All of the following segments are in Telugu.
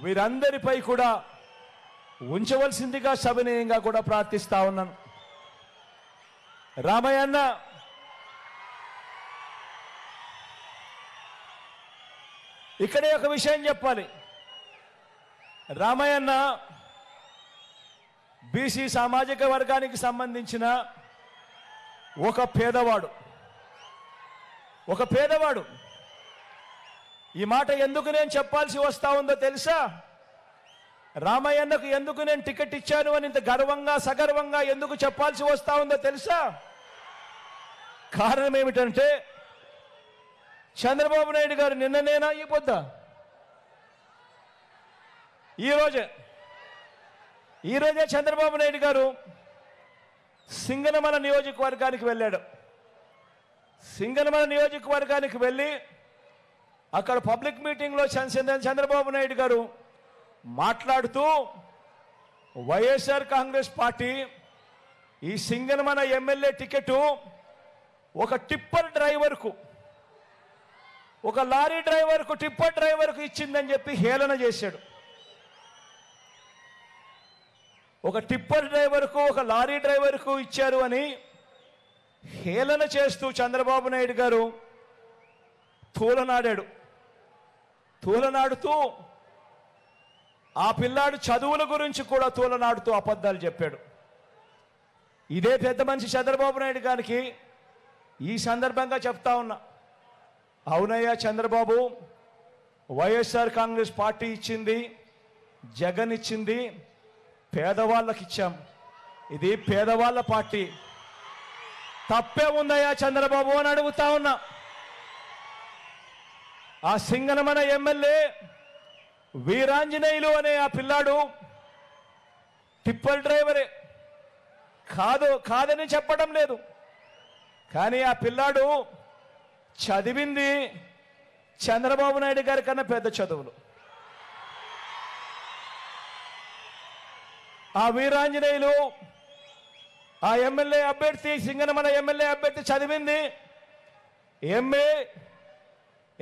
వీరందరిపై కూడా ఉంచవలసిందిగా సవినయంగా కూడా ప్రార్థిస్తా ఉన్నాను. రామయ్య అన్న, ఇక్కడే ఒక విషయం చెప్పాలి. రామయ్య అన్న బీసీ సామాజిక వర్గానికి సంబంధించిన ఒక పేదవాడు. ఈ మాట ఎందుకు నేను చెప్పాల్సి వస్తా ఉందో తెలుసా? రామయ్యన్నకు ఎందుకు నేను టికెట్ ఇచ్చాను అని ఇంత గర్వంగా సగర్వంగా ఎందుకు చెప్పాల్సి వస్తా ఉందో తెలుసా? కారణం ఏమిటంటే, చంద్రబాబు నాయుడు గారు నిన్ననేనా ఈ పొద్దా ఈరోజే చంద్రబాబు నాయుడు గారు సింగనమల నియోజకవర్గానికి వెళ్ళాడు. సింగనమల నియోజకవర్గానికి వెళ్ళి అక్కడ పబ్లిక్ మీటింగ్లో చంద్రబాబు నాయుడు గారు మాట్లాడుతూ, వైఎస్ఆర్ కాంగ్రెస్ పార్టీ ఈ సింగనమల ఎమ్మెల్యే టికెట్ ఒక టిప్పర్ డ్రైవర్కు, ఒక లారీ డ్రైవర్కు, టిప్పర్ డ్రైవర్కు ఇచ్చిందని చెప్పి హేళన చేశాడు. ఒక టిప్పర్ డ్రైవర్కు, ఒక లారీ డ్రైవర్కు ఇచ్చారు అని హేళన చేస్తూ చంద్రబాబు నాయుడు గారు తూలనాడుతూ ఆ పిల్లాడు చదువుల గురించి కూడా తూలనాడుతూ అబద్ధాలు చెప్పాడు. ఇదే పెద్ద మనిషి చంద్రబాబు నాయుడు గారికి ఈ సందర్భంగా చెప్తా ఉన్నా, అవునయ్యా చంద్రబాబు, వైఎస్ఆర్ కాంగ్రెస్ పార్టీ ఇచ్చింది, జగన్ ఇచ్చింది, పేదవాళ్ళకి ఇచ్చాం. ఇది పేదవాళ్ళ పార్టీ. తప్పే ఉందయ్యా చంద్రబాబు అని అడుగుతా ఉన్నా. ఆ సింగనమల ఎమ్మెల్యే వీరాంజనేయులు అనే ఆ పిల్లాడు టిప్పర్ డ్రైవరే, కాదని చెప్పడం లేదు. కానీ ఆ పిల్లాడు చదివింది చంద్రబాబు నాయుడు గారి కన్నా పెద్ద చదువులు. ఆ వీరాంజనేయులు, ఆ ఎమ్మెల్యే అభ్యర్థి, సింగనమల ఎమ్మెల్యే అభ్యర్థి చదివింది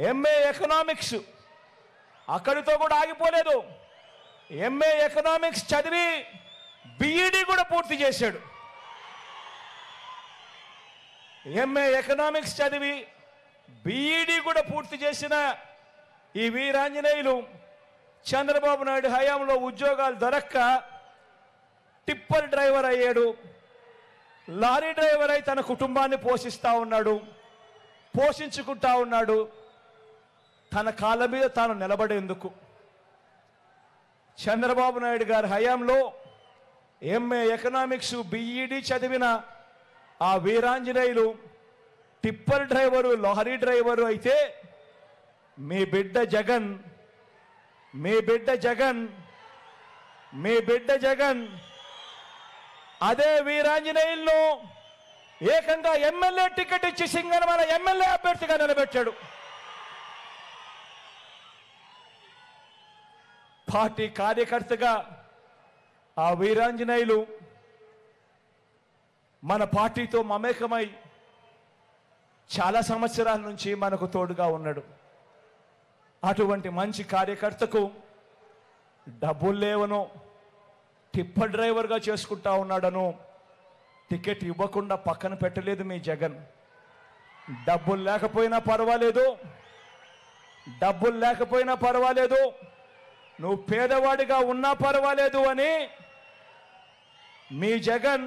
ఎంఏ ఎకనామిక్స్. అక్కడితో కూడా ఆగిపోలేదు. ఎంఏ ఎకనామిక్స్ చదివి బిఈడి కూడా పూర్తి చేశాడు. ఎంఏ ఎకనామిక్స్ చదివి బిఈడి కూడా పూర్తి చేసిన ఈ వీరాంజనేయులు చంద్రబాబు నాయుడు హయాంలో ఉద్యోగాలు దొరక్క టిప్పర్ డ్రైవర్ అయ్యాడు. లారీ డ్రైవర్ అయి తన కుటుంబాన్ని పోషించుకుంటా ఉన్నాడు. తన కాళ్ళ మీద తాను నిలబడేందుకు చంద్రబాబు నాయుడు గారి హయాంలో ఎంఏ ఎకనామిక్స్ బిఈడి చదివిన ఆ Veeranjaneyulu tipper driver, lorry driver అయితే మీ బిడ్డ జగన్ అదే వీరాంజనేయులను ఏకంగా ఎమ్మెల్యే టికెట్ ఇచ్చి సింగనమల ఎమ్మెల్యే అభ్యర్థిగా నిలబెట్టాడు. పార్టీ కార్యకర్తగా ఆ వీరాంజనేయులు మన పార్టీతో మమేకమై చాలా సంవత్సరాల నుంచి మనకు తోడుగా ఉన్నాడు. అటువంటి మంచి కార్యకర్తకు డబ్బులు లేవనో, టిప్పర్ డ్రైవర్గా చేసుకుంటా ఉన్నాడను టికెట్ ఇవ్వకుండా పక్కన పెట్టలేదు మీ జగన్. డబ్బులు లేకపోయినా పర్వాలేదు, నువ్వు పేదవాడిగా ఉన్నా పర్వాలేదు అని మీ జగన్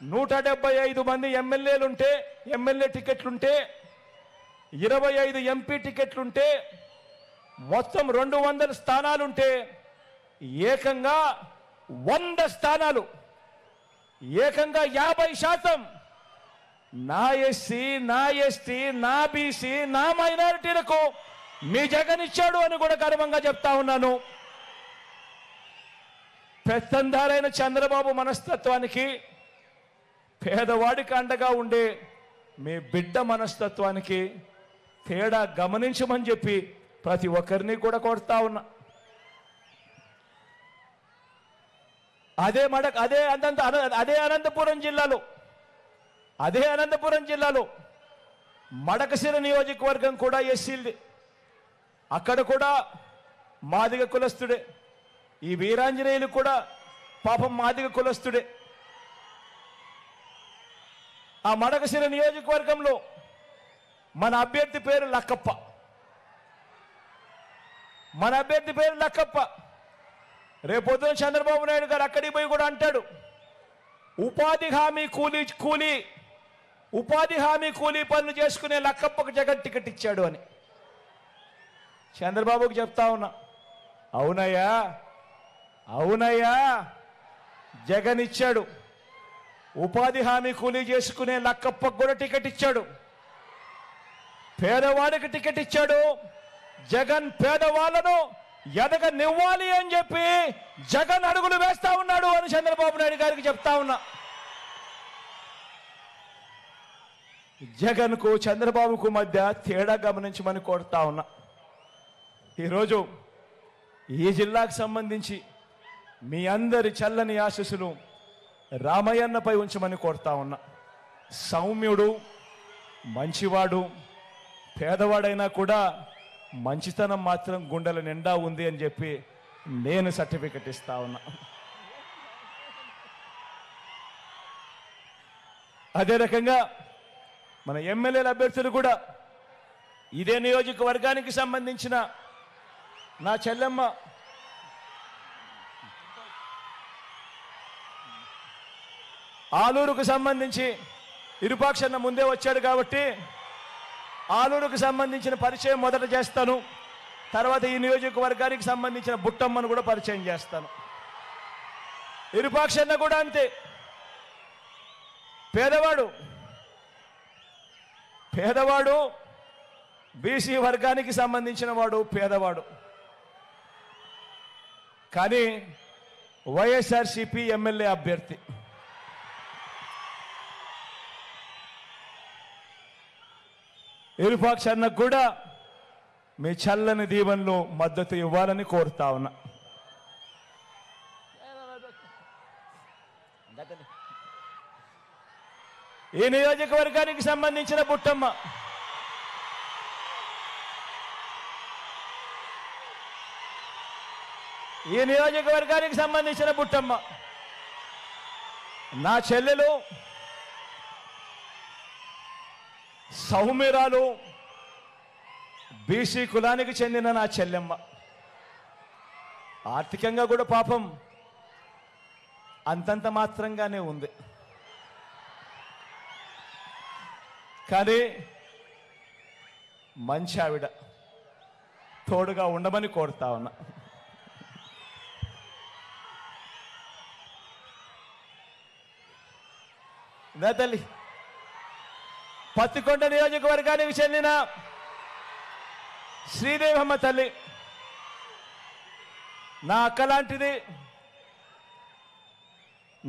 175 మంది ఎమ్మెల్యే టికెట్లుంటే, 25 ఎంపీ టికెట్లుంటే, మొత్తం 200 స్థానాలుంటే ఏకంగా 100 స్థానాలు, ఏకంగా 50% నా ఎస్సీ, నా ఎస్టీ, నా బీసీ, నా మైనారిటీలకు మీ జగన్ ఇచ్చాడు అని కూడా గర్వంగా చెప్తా ఉన్నాను. పెత్తందారైన చంద్రబాబు మనస్తత్వానికి, పేదవాడికి అండగా ఉండే మీ బిడ్డ మనస్తత్వానికి తేడా గమనించమని చెప్పి ప్రతి ఒక్కరిని కూడా కోరుతా ఉన్నా. అదే అనంతపురం జిల్లాలో మడకశిర నియోజకవర్గం కూడా ఎస్సీలది. అక్కడ కూడా మాదిగ కులస్తుడే. ఈ వీరాంజనేయులు కూడా పాపం మాదిగ కులస్తుడే. ఆ మడకశిర నియోజకవర్గంలో మన అభ్యర్థి పేరు లక్కప్ప. మన అభ్యర్థి పేరు లక్కప్ప. రేపొద్దున చంద్రబాబు నాయుడు గారు అక్కడికి పోయి కూడా అంటాడు, ఉపాధి హామీ కూలీ పనులు చేసుకునే లక్కప్పకు జగన్ టికెట్ ఇచ్చాడు అని. చంద్రబాబుకు చెప్తా ఉన్నా, అవునయ్యా జగన్ ఇచ్చాడు. ఉపాధి హామీ కూలీ చేసుకునే లక్కప్పకు కూడా టికెట్ ఇచ్చాడు. పేదవాడికి టికెట్ ఇచ్చాడు. జగన్ పేదవాళ్లను ఎదగనివ్వాలి అని చెప్పి జగన్ అడుగులు వేస్తా ఉన్నాడు అని చంద్రబాబు నాయుడు గారికి చెప్తా ఉన్నా. జగన్కు చంద్రబాబుకు మధ్య తేడా గమనించమని కోరుతా ఉన్నా. ఈరోజు ఈ జిల్లాకు సంబంధించి మీ అందరి చల్లని ఆశీస్సులు రామయ్యన్నపై ఉంచమని కోరుతా ఉన్నా. సౌమ్యుడు, మంచివాడు, పేదవాడైనా కూడా మంచితనం మాత్రం గుండెల నిండా ఉంది అని చెప్పి నేను సర్టిఫికెట్ ఇస్తా ఉన్నా. అదే రకంగా మన ఎమ్మెల్యేల అభ్యర్థులు కూడా ఇదే నియోజకవర్గానికి సంబంధించిన నా చెల్లెమ్మ ఆలూరుకు సంబంధించి ఇరుపాక్షన్న ముందే వచ్చాడు కాబట్టి ఆలూరుకు సంబంధించిన పరిచయం మొదట చేస్తాను. తర్వాత ఈ నియోజకవర్గానికి సంబంధించిన బుట్టమ్మను కూడా పరిచయం చేస్తాను. ఇరుపాక్షన్న కూడా అంతే, పేదవాడు బీసీ వర్గానికి సంబంధించిన వాడు, పేదవాడు. కానీ వైఎస్ఆర్సీపీ ఎమ్మెల్యే అభ్యర్థి. ఇరుపాక్షన్నకు కూడా మీ చల్లని దీవెనలో మద్దతు ఇవ్వాలని కోరుతా ఉన్నా. ఈ నియోజకవర్గానికి సంబంధించిన బుట్టమ్మ, ఈ నియోజకవర్గానికి సంబంధించిన బుట్టమ్మ నా చెల్లెలు, సౌమ్యరాలు, బీసీ కులానికి చెందిన నా చెల్లెమ్మ. ఆర్థికంగా కూడా పాపం అంతంత మాత్రంగానే ఉంది. కానీ మంచి ఆవిడ, తోడుగా ఉండమని కోరుతా ఉన్నా. నా తల్లి పత్తికొండ నియోజకవర్గానికి చెందిన శ్రీదేవమ్మ తల్లి నా అక్క లాంటిది.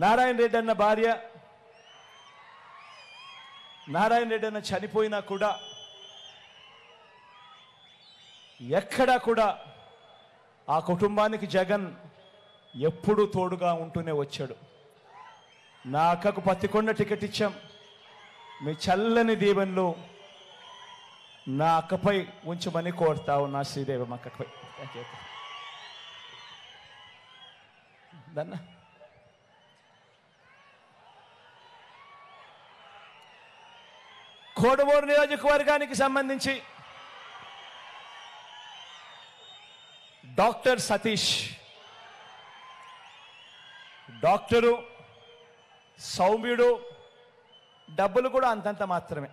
నారాయణ రెడ్డి అన్న భార్య. నారాయణ రెడ్డి అన్న చనిపోయినా కూడా ఎక్కడా కూడా ఆ కుటుంబానికి జగన్ ఎప్పుడూ తోడుగా ఉంటూనే వచ్చాడు. నా అక్కకు పత్తికొండ టికెట్ ఇచ్చాం. మీ చల్లని దీవెనలు నా అక్కపై ఉంచమని కోరుతావు, నా శ్రీదేవమ్మ అక్కపై. దన్నా కోడుమూరు నియోజకవర్గానికి సంబంధించి డాక్టర్ సతీష్, డాక్టరు, సౌమ్యుడు, డబ్బులు కూడా అంతంత మాత్రమే,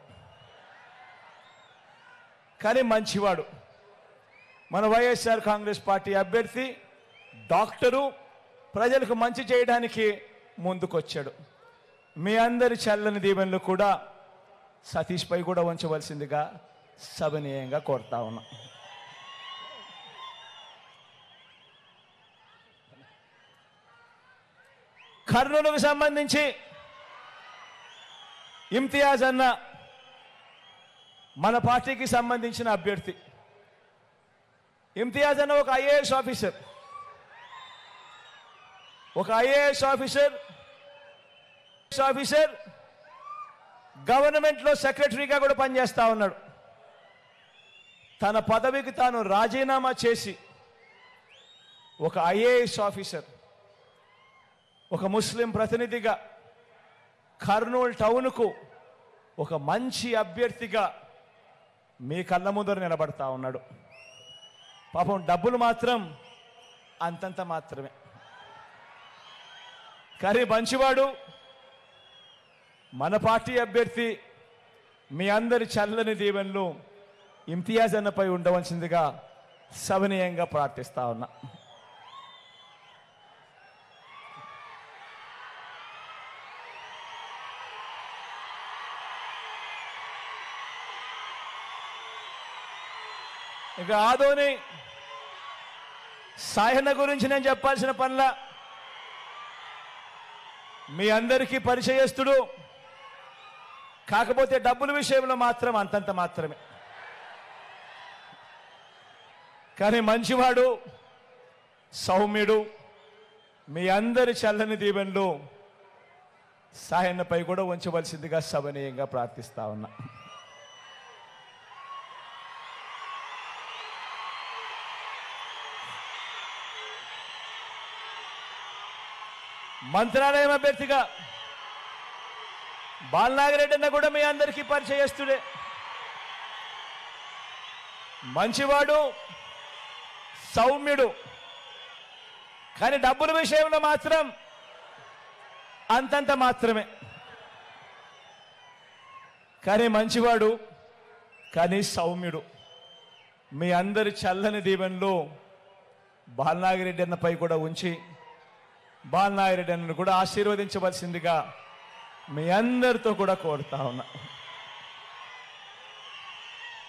కానీ మంచివాడు. మన వైఎస్ఆర్ కాంగ్రెస్ పార్టీ అభ్యర్థి, డాక్టరు, ప్రజలకు మంచి చేయడానికి ముందుకొచ్చాడు. మీ అందరి చల్లని దీవెనలు కూడా సతీష్ పై కూడా ఉంచవలసిందిగా సవినయంగా కోరుతా ఉన్నా. కర్నూలుకు సంబంధించి ఇమ్తియాజ్ అన్న మన పార్టీకి సంబంధించిన అభ్యర్థి. ఇమ్తియాజ్ అన్న ఒక ఐఏఎస్ ఆఫీసర్, గవర్నమెంట్లో సెక్రటరీగా కూడా పనిచేస్తా ఉన్నాడు. తన పదవికి తాను రాజీనామా చేసి ఒక ఐఏఎస్ ఆఫీసర్, ఒక ముస్లిం ప్రతినిధిగా కర్నూలు టౌన్కు ఒక మంచి అభ్యర్థిగా మీ కళ్ళ ముందర నిలబడతా ఉన్నాడు. పాపం డబ్బులు మాత్రం అంతంత మాత్రమే. కానీ మంచివాడు, మన పార్టీ అభ్యర్థి. మీ అందరి చల్లని దీవెనలు ఇమ్తియాజ్ అన్నపై ఉండవలసిందిగా సవినయంగా ప్రార్థిస్తా ఉన్నా. ఇక ఆదోని సాయన్న గురించి నేను చెప్పాల్సిన పనిలా, మీ అందరికీ పరిచయస్తుడు. కాకపోతే డబ్బుల విషయంలో మాత్రం అంతంత మాత్రమే. కానీ మంచివాడు, సౌమ్యుడు. మీ అందరి చల్లని దీవెనలు సాయన్నపై కూడా ఉంచవలసిందిగా సవినయంగా ప్రార్థిస్తా ఉన్నా. మంత్రాలయం అభ్యర్థిగా బాలనాగిరెడ్డి అన్న కూడా మీ అందరికీ పరిచయస్తుడే. మంచివాడు, సౌమ్యుడు. కానీ డబ్బుల విషయంలో మాత్రం అంతంత మాత్రమే. కానీ మంచివాడు, కానీ సౌమ్యుడు. మీ అందరి చల్లని దీవెనలు బాలనాగిరెడ్డి అన్నపై కూడా ఉంచి బాలనాగిరెడ్డి అన్నను కూడా ఆశీర్వదించవలసిందిగా మీ అందరితో కూడా కోరుతా ఉన్నా.